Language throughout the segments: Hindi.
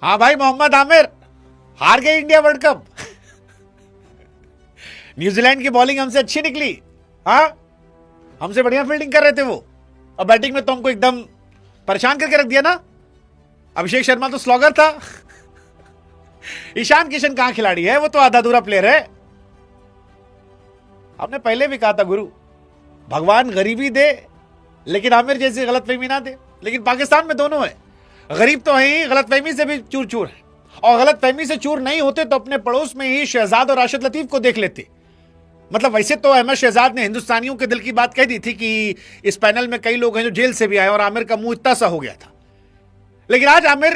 हाँ भाई मोहम्मद आमिर, हार गई इंडिया वर्ल्ड कप। न्यूजीलैंड की बॉलिंग हमसे अच्छी निकली, हाँ हमसे बढ़िया फील्डिंग कर रहे थे वो, और बैटिंग में तो हमको एकदम परेशान करके रख दिया ना। अभिषेक शर्मा तो स्लॉगर था। ईशान किशन कहां खिलाड़ी है, वो तो आधा अधूरा प्लेयर है। हमने पहले भी कहा था गुरु, भगवान गरीबी दे लेकिन आमिर जैसी गलतफहमी ना दे। लेकिन पाकिस्तान में दोनों है, गरीब तो है ही, गलतफहमी से भी चूर चूर है। और गलतफहमी से चूर नहीं होते तो अपने पड़ोस में ही शहजाद और राशिद लतीफ को देख लेते। मतलब वैसे तो अहमद शहजाद ने हिंदुस्तानियों के दिल की बात कह दी थी कि इस पैनल में कई लोग हैं जो जेल से भी आए, और आमिर का मुंह इतना सा हो गया था। लेकिन आज आमिर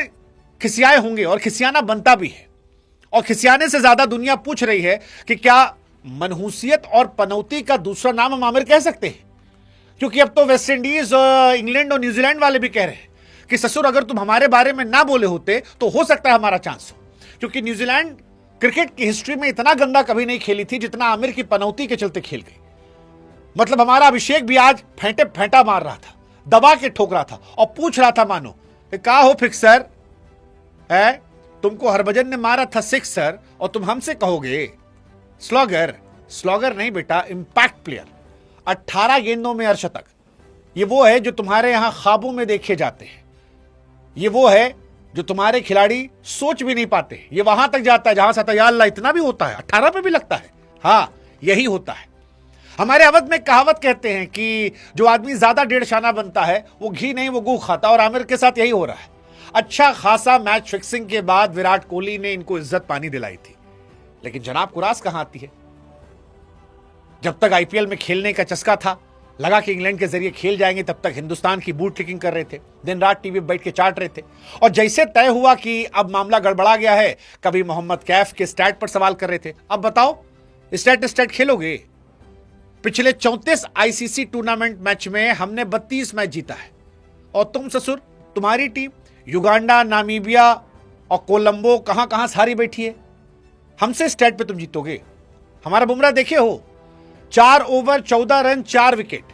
खिसियाए होंगे, और खिसियाना बनता भी है। और खिसियाने से ज्यादा दुनिया पूछ रही है कि क्या मनहूसियत और पनौती का दूसरा नाम हम आमिर कह सकते हैं? क्योंकि अब तो वेस्ट इंडीज, इंग्लैंड और न्यूजीलैंड वाले भी कह रहे हैं कि ससुर अगर तुम हमारे बारे में ना बोले होते तो हो सकता है हमारा चांस हो। क्योंकि न्यूजीलैंड क्रिकेट की हिस्ट्री में इतना गंदा कभी नहीं खेली थी जितना आमिर की पनौती के चलते खेल गई। मतलब हमारा अभिषेक भी आज फेंटे फेंटा मार रहा था, दबा के ठोक रहा था, और पूछ रहा था मानो क्या हो फिक्सर है, तुमको हरभजन ने मारा था सिक्सर और तुम हमसे कहोगे स्लॉगर? स्लॉगर नहीं बेटा, इंपैक्ट प्लेयर। 18 गेंदों में अर्धशतक, ये वो है जो तुम्हारे यहां ख्वाबों में देखे जाते हैं। ये वो है जो तुम्हारे खिलाड़ी सोच भी नहीं पाते। ये वहां तक जाता है जहां से या अल्लाह इतना भी होता है, 18 पे भी लगता है। हाँ यही होता है। हमारे अवध में कहावत कहते हैं कि जो आदमी ज्यादा डेढ़ शाना बनता है वो घी नहीं वो गू खाता, और आमिर के साथ यही हो रहा है। अच्छा खासा मैच फिक्सिंग के बाद विराट कोहली ने इनको इज्जत पानी दिलाई थी, लेकिन जनाब कुरास कहां आती है? जब तक आईपीएल में खेलने का चस्का था, लगा कि इंग्लैंड के जरिए खेल जाएंगे, तब तक हिंदुस्तान की बूट किकिंग कर रहे थे, दिन रात टीवी पर बैठ के चाट रहे थे। और जैसे तय हुआ कि अब मामला गड़बड़ा गया है, कभी मोहम्मद कैफ के स्टैट पर सवाल कर रहे थे, अब बताओ स्टैट खेलोगे? पिछले 34 आईसीसी टूर्नामेंट मैच में हमने 32 मैच जीता है, और तुम ससुर, तुम्हारी टीम युगांडा, नामीबिया और कोलंबो कहां कहां सारी बैठी है। हमसे स्टैट पे तुम जीतोगे? हमारा बुमराह देखे हो, 4 ओवर 14 रन 4 विकेट।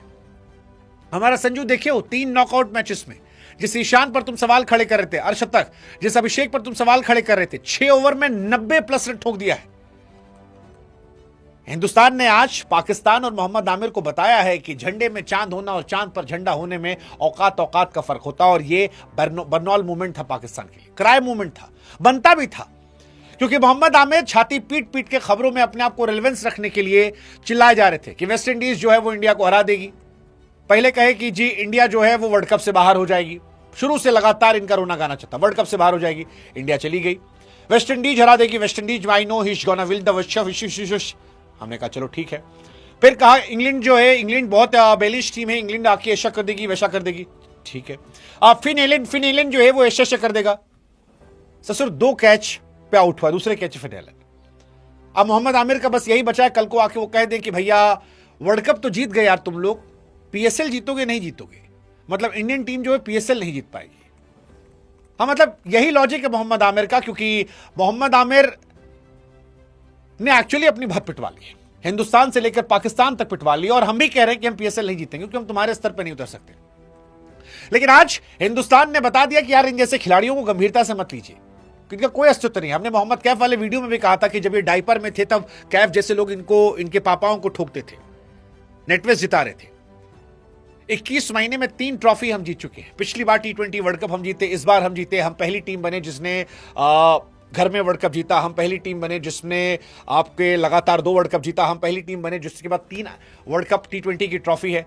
हमारा संजू देखे हो 3 नॉकआउट मैचेस में। जिस ईशान पर तुम सवाल खड़े कर रहे थे, अर्धशतक, जिस अभिषेक पर तुम सवाल खड़े कर रहे थे, 6 ओवर में 90+ रन ठोक दिया है। हिंदुस्तान ने आज पाकिस्तान और मोहम्मद आमिर को बताया है कि झंडे में चांद होना और चांद पर झंडा होने में औकात औकात का फर्क होता है। और ये बर्नौल मूवमेंट था पाकिस्तान के लिए, क्राई मूवमेंट था, बनता भी था। क्योंकि मोहम्मद आमिर छाती पीट पीट के खबरों में अपने आप को रेलेवेंस रखने के लिए चिल्लाए जा रहे थे कि वेस्ट इंडीज जो है वो इंडिया को हरा देगी। पहले कहे कि जी इंडिया जो है वो वर्ल्ड कप से बाहर हो जाएगी। शुरू से लगातार इनका रोना गाना चलता, वर्ल्ड कप से बाहर हो जाएगी, इंडिया चली गई। वेस्ट इंडीज हरा देगी, West Indies I know he is gonna will the world. हमने कहा चलो ठीक है। फिर कहा इंग्लैंड जो है, इंग्लैंड बहुत बेलिश टीम है, इंग्लैंड आके ऐसा कर देगी वैसा कर देगी, ठीक है। अब फिन जो है वो ऐसा कर देगा। ससुर 2 कैच पे आउट हुआ, दूसरे कैच फिन। अब मोहम्मद आमिर का बस यही बचा है, कल को आके वो कह दें कि भैया वर्ल्ड कप तो जीत गए यार तुम लोग, पीएसएल जीतोगे नहीं जीतोगे। मतलब इंडियन टीम जो है पीएसएल नहीं जीत पाएगी। हाँ मतलब यही लॉजिक है मोहम्मद आमिर का, क्योंकि मोहम्मद आमिर ने एक्चुअली अपनी भत पिटवा ली, हिंदुस्तान से लेकर पाकिस्तान तक पिटवा ली। और हम भी कह रहे हैं कि हम पीएसएल नहीं जीतेंगे क्योंकि हम तुम्हारे स्तर पर नहीं उतर सकते। लेकिन आज हिंदुस्तान ने बता दिया कि यार इन जैसे खिलाड़ियों को गंभीरता से मत लीजिए, इनका कोई अस्तित्व नहीं। हमने मोहम्मद कैफ वाले वीडियो में भी कहा था कि जब ये डायपर में थे तब कैफ जैसे लोग इनको, इनके पापाओं को ठोकते थे, नेटवेस जिता रहे थे। 21 महीने में 3 ट्रॉफी हम जीत चुके हैं। पिछली बार T20 वर्ल्ड कप हम जीते, इस बार हम जीते। हम पहली टीम बने जिसने घर में वर्ल्ड कप जीता। हम पहली टीम बने जिसने आपके लगातार 2 वर्ल्ड कप जीता। हम पहली टीम बने जिसके बाद 3 वर्ल्ड कप T20 की ट्रॉफी है।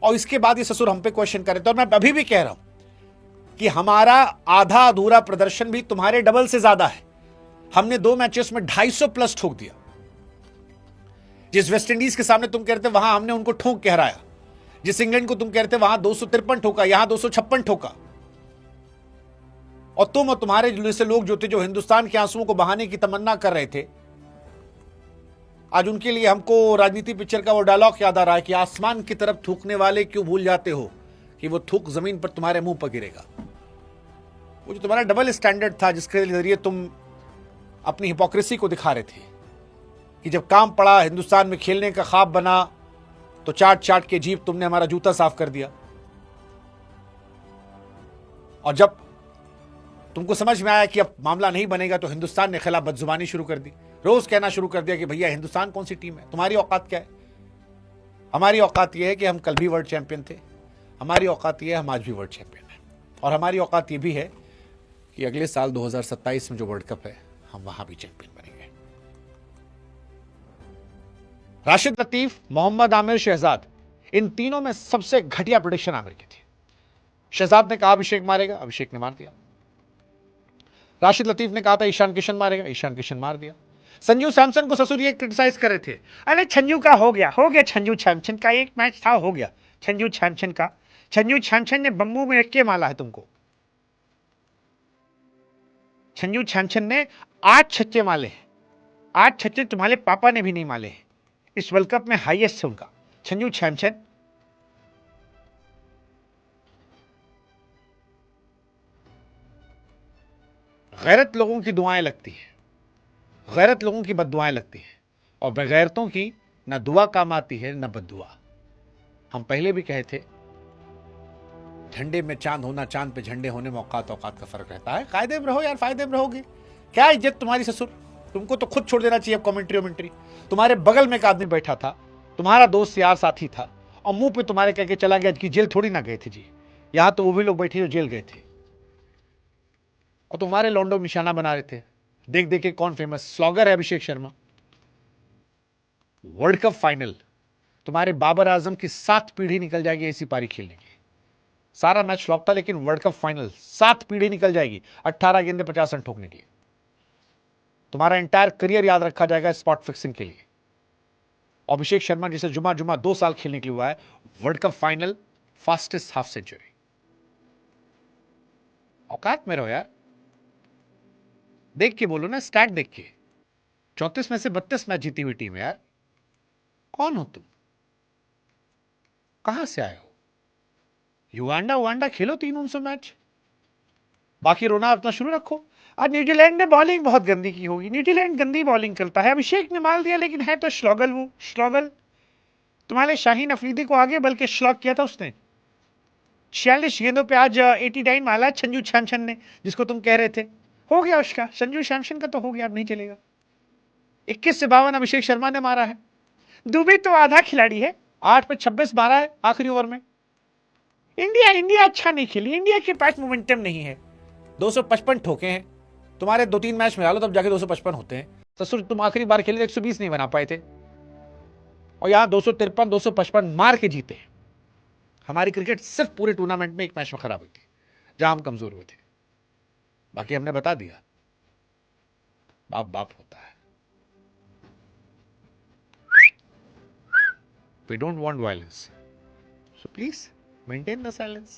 और इसके बाद ये ससुर हम पे क्वेश्चन कर रहे थे, और मैं अभी भी कह रहा हूं कि हमारा आधा अधूरा प्रदर्शन भी तुम्हारे डबल से ज्यादा है। हमने 2 मैचेस में 250+ ठोक दिया। जिस वेस्ट इंडीज के सामने तुम कह रहे थे वहां हमने उनको ठोक के हराया, जिस इंग्लैंड को तुम कह रहे थे वहां 253 ठोका, यहां 256 ठोका। और तुम और तुम्हारे जैसे लोग जो थे, जो हिंदुस्तान के आंसुओं को बहाने की तमन्ना कर रहे थे, आज उनके लिए हमको राजनीति पिक्चर का वो डायलॉग याद आ रहा है कि आसमान की तरफ थूकने वाले क्यों भूल जाते हो कि वो थूक जमीन पर तुम्हारे मुंह पर गिरेगा। वो जो तुम्हारा डबल स्टैंडर्ड था, जिसके जरिए तुम अपनी हिपोक्रेसी को दिखा रहे थे कि जब काम पड़ा, हिंदुस्तान में खेलने का ख्वाब बना, तो चाट चाट के जीप तुमने हमारा जूता साफ कर दिया। और जब तुमको समझ में आया कि अब मामला नहीं बनेगा तो हिंदुस्तान ने खिलाफ बदजुबानी शुरू कर दी, रोज कहना शुरू कर दिया कि भैया हिंदुस्तान कौन सी टीम है, तुम्हारी औकात क्या है। हमारी औकात यह है कि हम कल भी वर्ल्ड चैंपियन थे, हमारी औकात यह है हम आज भी वर्ल्ड चैंपियन हैं, और हमारी औकात यह भी है कि अगले साल 2027 में जो वर्ल्ड कप है हम वहां भी चैंपियन बनेंगे। राशिद लतीफ, मोहम्मद आमिर, शहजाद, इन तीनों में सबसे घटिया प्रेडिक्शन आमिर की थी। शहजाद ने कहा अभिषेक मारेगा, अभिषेक ने मार दिया। राशिद लतीफ ने कहा था ईशान किशन मारेगा, ईशान किशन मार दिया। संजू सैमसन को ससुर ये क्रिटिसाइज कर रहे थे, अरे संजू का हो गया संजू सैमसन का एक मैच था, हो गया संजू सैमसन का। संजू सैमसन ने बम्बू में रख के माला है तुमको। संजू सैमसन ने 8 छक्के माले हैं, 8 छक्के तुम्हारे पापा ने भी नहीं माले हैं। इस वर्ल्ड कप में हाईएस्ट है उनका संजू सैमसन। गैरत लोगों की दुआएं लगती हैं, गैरत लोगों की बद्दुआएं लगती हैं, और बेगैरतों की ना दुआ काम आती है ना बद्दुआ। हम पहले भी कहे थे झंडे में चांद होना, चांद पे झंडे होने में औकात औकात का फर्क रहता है। कायदे में रहो यार, फायदे में रहोगे। क्या इज्जत तुम्हारी ससुर, तुमको तो खुद छोड़ देना चाहिए अब कमेंट्री वमेंट्री। तुम्हारे बगल में एक आदमी बैठा था, तुम्हारा दोस्त यार साथी था, और मुंह पे तुम्हारे कह के चला गया कि जेल थोड़ी ना गए थे जी, यहां तो वो भी लोग बैठे जो जेल गए थे, और तुम्हारे लौंडो निशाना बना रहे थे। देख देख के कौन फेमस स्लॉगर है, Abhishek Sharma. World cup final, तुम्हारे बाबर आजम की 7 पीढ़ी निकल जाएगी ऐसी पारी खेलने की। सारा मैच फ्लॉप था, लेकिन वर्ल्ड कप फाइनल 7 पीढ़ी निकल जाएगी 18 गेंदे 50 रन ठोकने के लिए। तुम्हारा एंटायर करियर याद रखा जाएगा स्पॉट फिक्सिंग के लिए। अभिषेक शर्मा जिसे जुमा जुमा 2 साल खेलने के लिए हुआ है, world cup final fastest half century. औकात में रहो यार, देख के बोलो ना, स्टैट देख के। 34 में से 32 मैच जीती हुई टीम है यार। कौन हो तुम, कहां से आए हो? युगांडा उगांडा खेलो 300 मैच, बाकी रोना अपना शुरू रखो। आज न्यूजीलैंड ने बॉलिंग बहुत गंदी की होगी, न्यूजीलैंड गंदी बॉलिंग करता है, अभिषेक ने मार दिया, लेकिन है तो श्लॉगल। वो श्लॉगल तुम्हारे शाहीन अफरीदी को आगे बल्कि श्लॉग किया था उसने। 46 गेंदों पे आज 89 मारा संजू सैमसन ने, जिसको तुम कह रहे थे हो गया उसका, संजू सैमसन का तो हो गया, अब नहीं चलेगा। 21 से 52 अभिषेक शर्मा ने मारा है। दुबे तो आधा खिलाड़ी है, 8 पे 26 मारा है आखिरी ओवर में। इंडिया अच्छा नहीं खेली, इंडिया के पास मोमेंटम नहीं है। 255 ठोके हैं, तुम्हारे 2-3 मैच में डालो तब जाके 255 होते हैं। ससुर तुम आखिरी बार खेले 120 नहीं बना पाए थे, और यहां 253 255 मार के जीते। हमारी क्रिकेट सिर्फ पूरे टूर्नामेंट में एक मैच में खराब हुई थी जहां हम कमजोर हुए थे, बाकी हमने बता दिया बाप बाप होता है। We don't want violence, so please maintain the silence.